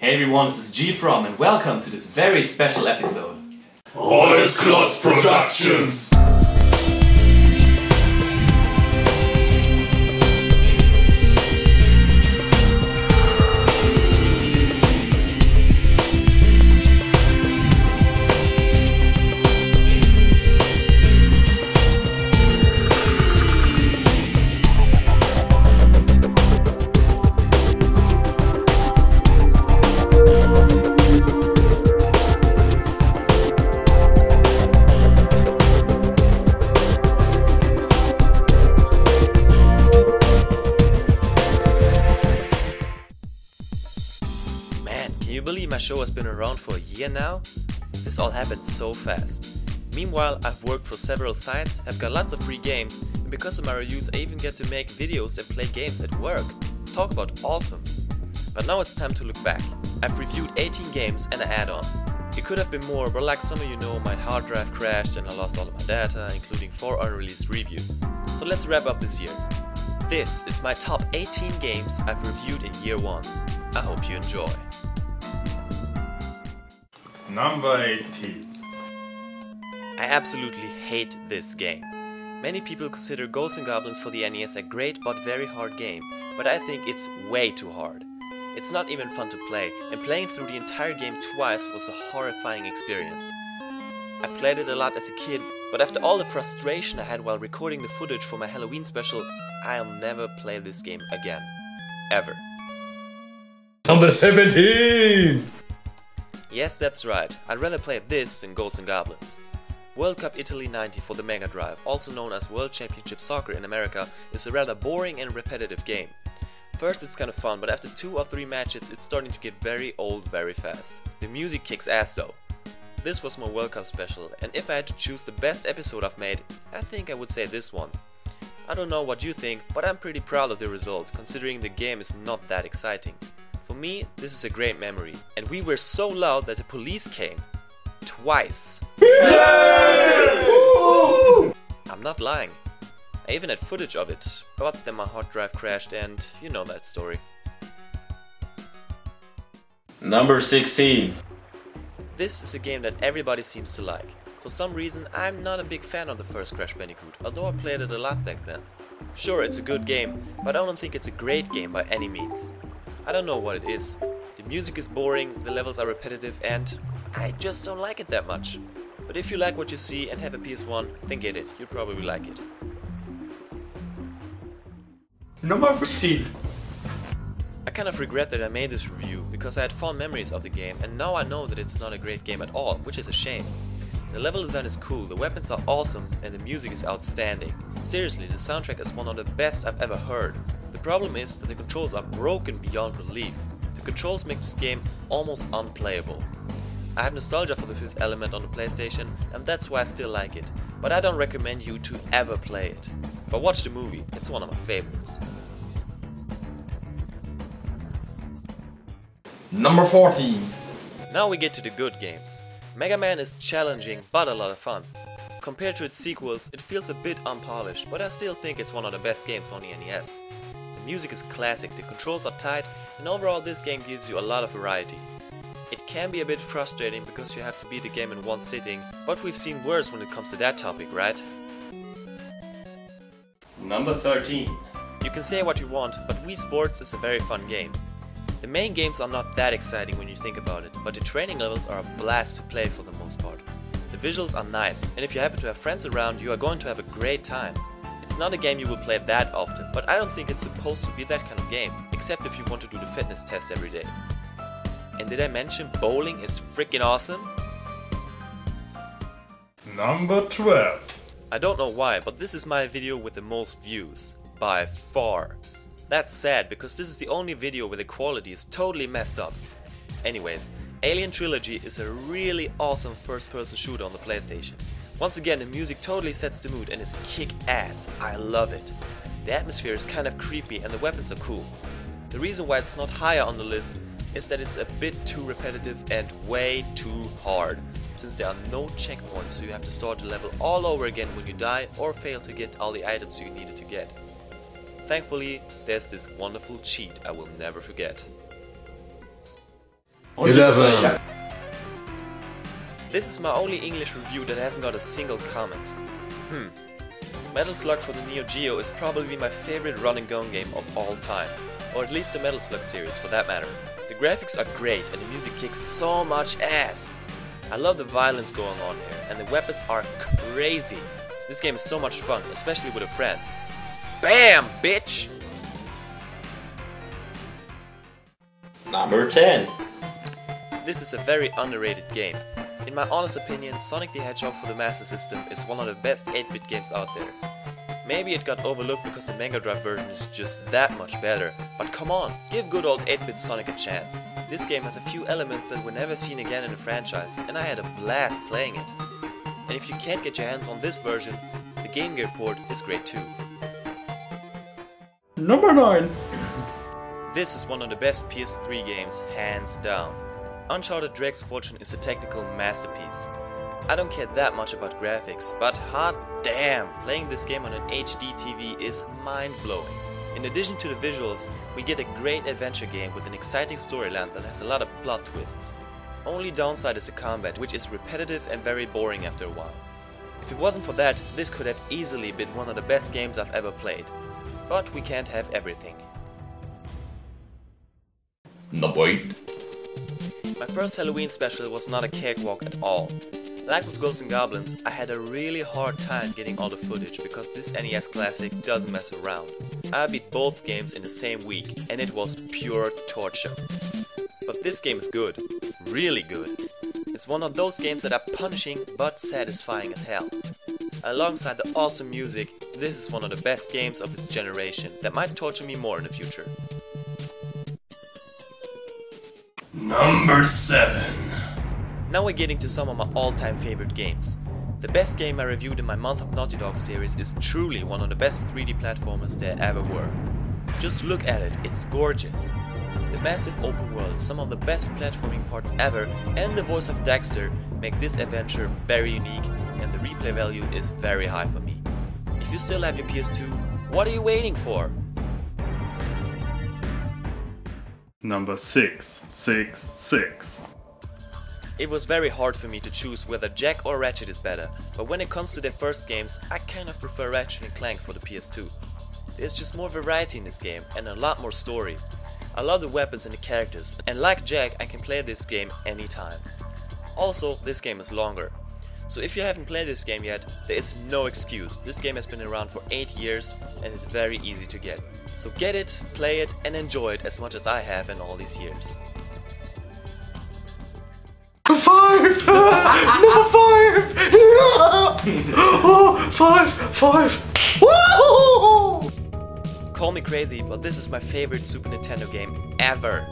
Hey everyone, this is GFrom and welcome to this very special episode. Holzklotz Productions! Can you believe my show has been around for a year now? This all happened so fast. Meanwhile, I've worked for several sites, have got lots of free games, and because of my reviews I even get to make videos and play games at work. Talk about awesome! But now it's time to look back. I've reviewed 18 games and an add-on. It could have been more, but like some of you know, my hard drive crashed and I lost all of my data, including 4 unreleased reviews. So let's wrap up this year. This is my top 18 games I've reviewed in year 1. I hope you enjoy. Number 18. I absolutely hate this game. Many people consider Ghosts and Goblins for the NES a great but very hard game, but I think it's way too hard. It's not even fun to play, and playing through the entire game twice was a horrifying experience. I played it a lot as a kid, but after all the frustration I had while recording the footage for my Halloween special, I'll never play this game again. Ever. Number 17! Yes, that's right, I'd rather play this than Ghosts and Goblins. World Cup Italy 90 for the Mega Drive, also known as World Championship Soccer in America, is a rather boring and repetitive game. First it's kinda fun, but after 2 or 3 matches it's starting to get very old very fast. The music kicks ass though. This was my World Cup special, and if I had to choose the best episode I've made, I think I would say this one. I don't know what you think, but I'm pretty proud of the result, considering the game is not that exciting. For me, this is a great memory, and we were so loud that the police came. Twice. I'm not lying. I even had footage of it, but then my hard drive crashed and you know that story. Number 16. This is a game that everybody seems to like. For some reason, I'm not a big fan of the first Crash Bandicoot, although I played it a lot back then. Sure, it's a good game, but I don't think it's a great game by any means. I don't know what it is. The music is boring, the levels are repetitive, and I just don't like it that much. But if you like what you see and have a PS1, then get it, you'll probably like it. Number 15. I kind of regret that I made this review, because I had fond memories of the game and now I know that it's not a great game at all, which is a shame. The level design is cool, the weapons are awesome, and the music is outstanding. Seriously, the soundtrack is one of the best I've ever heard. The problem is that the controls are broken beyond belief. The controls make this game almost unplayable. I have nostalgia for the Fifth Element on the PlayStation, and that's why I still like it, but I don't recommend you to ever play it. But watch the movie, it's one of my favorites. Number 14. Now we get to the good games. Megaman is challenging but a lot of fun. Compared to its sequels, it feels a bit unpolished, but I still think it's one of the best games on the NES. The music is classic, the controls are tight, and overall this game gives you a lot of variety. It can be a bit frustrating because you have to beat the game in one sitting, but we've seen worse when it comes to that topic, right? Number 13. You can say what you want, but Wii Sports is a very fun game. The main games are not that exciting when you think about it, but the training levels are a blast to play for the most part. The visuals are nice, and if you happen to have friends around, you are going to have a great time. It's not a game you will play that often, but I don't think it's supposed to be that kind of game, except if you want to do the fitness test every day. And did I mention bowling is freaking awesome? Number 12. I don't know why, but this is my video with the most views. By far. That's sad, because this is the only video where the quality is totally messed up. Anyways, Alien Trilogy is a really awesome first-person shooter on the PlayStation. Once again, the music totally sets the mood and is kick-ass. I love it. The atmosphere is kind of creepy and the weapons are cool. The reason why it's not higher on the list is that it's a bit too repetitive and way too hard, since there are no checkpoints, so you have to start the level all over again when you die or fail to get all the items you needed to get. Thankfully, there's this wonderful cheat I will never forget. 11. This is my only English review that hasn't got a single comment. Metal Slug for the Neo-Geo is probably my favorite run and gun game of all time. Or at least the Metal Slug series for that matter. The graphics are great and the music kicks so much ass. I love the violence going on here and the weapons are crazy. This game is so much fun, especially with a friend. BAM, bitch! Number 10. This is a very underrated game. In my honest opinion, Sonic the Hedgehog for the Master System is one of the best 8-bit games out there. Maybe it got overlooked because the Mega Drive version is just that much better, but come on, give good old 8-bit Sonic a chance. This game has a few elements that were never seen again in the franchise, and I had a blast playing it. And if you can't get your hands on this version, the Game Gear port is great too. Number 9. This is one of the best PS3 games, hands down. Uncharted Drake's Fortune is a technical masterpiece. I don't care that much about graphics, but hot damn, playing this game on an HD TV is mind-blowing. In addition to the visuals, we get a great adventure game with an exciting storyline that has a lot of plot twists. Only downside is the combat, which is repetitive and very boring after a while. If it wasn't for that, this could have easily been one of the best games I've ever played. But we can't have everything. Number 8. My first Halloween special was not a cakewalk at all. Like with Ghosts and Goblins, I had a really hard time getting all the footage because this NES classic doesn't mess around. I beat both games in the same week and it was pure torture. But this game is good, really good. It's one of those games that are punishing but satisfying as hell. Alongside the awesome music, this is one of the best games of its generation that might torture me more in the future. Number 7. Now we're getting to some of my all-time favorite games. The best game I reviewed in my Month of Naughty Dog series is truly one of the best 3D platformers there ever were. Just look at it, it's gorgeous. The massive open world, some of the best platforming parts ever, and the voice of Daxter make this adventure very unique, and the replay value is very high for me. If you still have your PS2, what are you waiting for? Number 6. It was very hard for me to choose whether Jak or Ratchet is better, but when it comes to their first games, I kind of prefer Ratchet and Clank for the PS2. There's just more variety in this game and a lot more story. I love the weapons and the characters, and like Jak, I can play this game anytime. Also, this game is longer. So if you haven't played this game yet, there is no excuse. This game has been around for 8 years and is very easy to get. So get it, play it, and enjoy it as much as I have in all these years. 5! Number 5! Oh, 5! Woo! Call me crazy, but this is my favorite Super Nintendo game ever.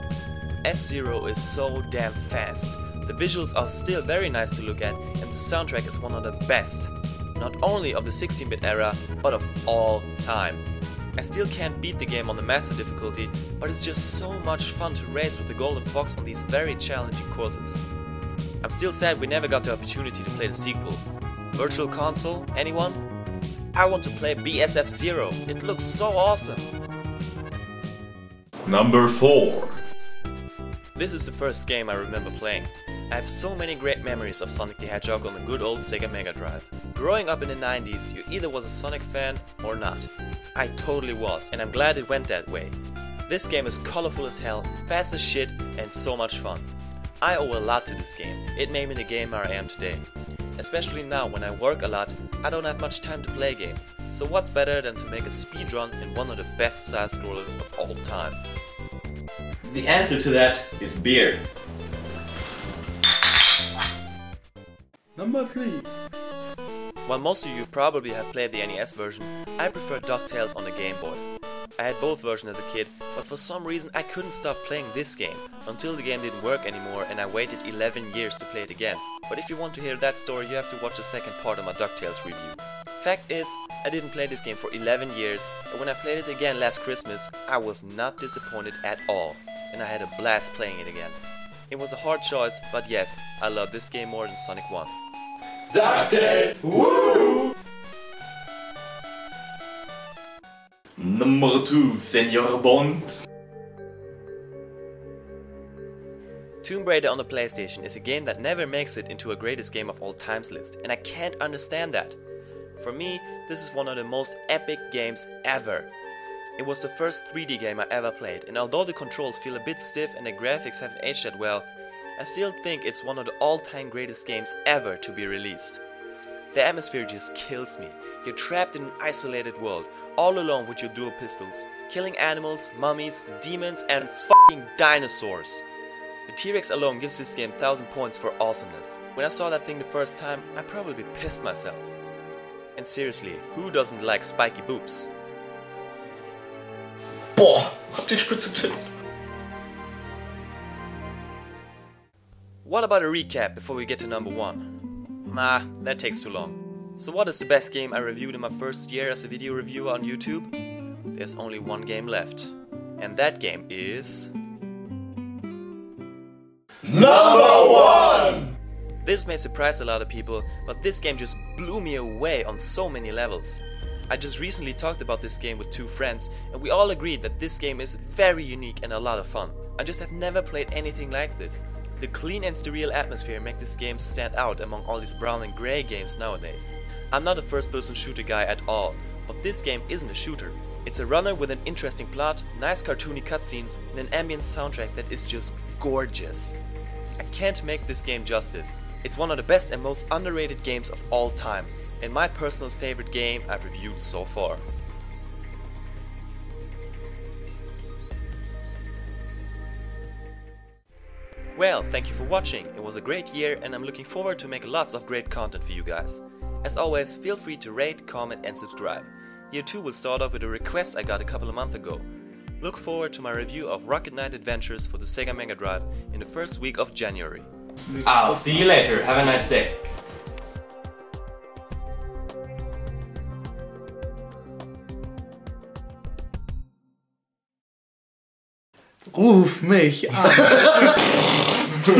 F-Zero is so damn fast. The visuals are still very nice to look at, and the soundtrack is one of the best. Not only of the 16-bit era, but of all time. I still can't beat the game on the master difficulty, but it's just so much fun to race with the Golden Fox on these very challenging courses. I'm still sad we never got the opportunity to play the sequel. Virtual Console, anyone? I want to play BSF Zero, it looks so awesome! Number 4. This is the first game I remember playing. I have so many great memories of Sonic the Hedgehog on the good old Sega Mega Drive. Growing up in the 90s, you either was a Sonic fan or not. I totally was, and I'm glad it went that way. This game is colorful as hell, fast as shit, and so much fun. I owe a lot to this game, it made me the gamer I am today. Especially now when I work a lot, I don't have much time to play games. So what's better than to make a speedrun in one of the best side-scrollers of all time? The answer to that is beer. Number 3. While most of you probably have played the NES version, I prefer DuckTales on the Game Boy. I had both versions as a kid, but for some reason I couldn't stop playing this game, until the game didn't work anymore and I waited 11 years to play it again. But if you want to hear that story, you have to watch the second part of my DuckTales review. Fact is, I didn't play this game for 11 years, and when I played it again last Christmas, I was not disappointed at all, and I had a blast playing it again. It was a hard choice, but yes, I love this game more than Sonic 1. DuckTales! Woo! Number 2, Senor Bond. Tomb Raider on the PlayStation is a game that never makes it into a greatest game of all times list, and I can't understand that. For me, this is one of the most epic games ever. It was the first 3D game I ever played, and although the controls feel a bit stiff and the graphics haven't aged that well, I still think it's one of the all-time greatest games ever to be released. The atmosphere just kills me. You're trapped in an isolated world, all alone with your dual pistols, killing animals, mummies, demons, and f***ing dinosaurs. The T-Rex alone gives this game 1000 points for awesomeness. When I saw that thing the first time, I probably pissed myself. And seriously, who doesn't like spiky boobs? Boah, hab die Spitze getippt. What about a recap before we get to number 1? Nah, that takes too long. So what is the best game I reviewed in my first year as a video reviewer on YouTube? There's only one game left. And that game is... Number 1! This may surprise a lot of people, but this game just blew me away on so many levels. I just recently talked about this game with 2 friends, and we all agreed that this game is very unique and a lot of fun. I just have never played anything like this. The clean and sterile atmosphere make this game stand out among all these brown and grey games nowadays. I'm not a first-person shooter guy at all, but this game isn't a shooter. It's a runner with an interesting plot, nice cartoony cutscenes, and an ambient soundtrack that is just gorgeous. I can't make this game justice. It's one of the best and most underrated games of all time, and my personal favorite game I've reviewed so far. Well, thank you for watching. It was a great year and I'm looking forward to make lots of great content for you guys. As always, feel free to rate, comment and subscribe. Year 2 will start off with a request I got a couple of months ago. Look forward to my review of Rocket Knight Adventures for the Sega Mega Drive in the first week of January. I'll see you later. Have a nice day. Ruf mich an. 5!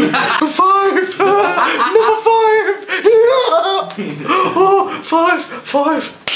Number 5! Ja! Oh, 5!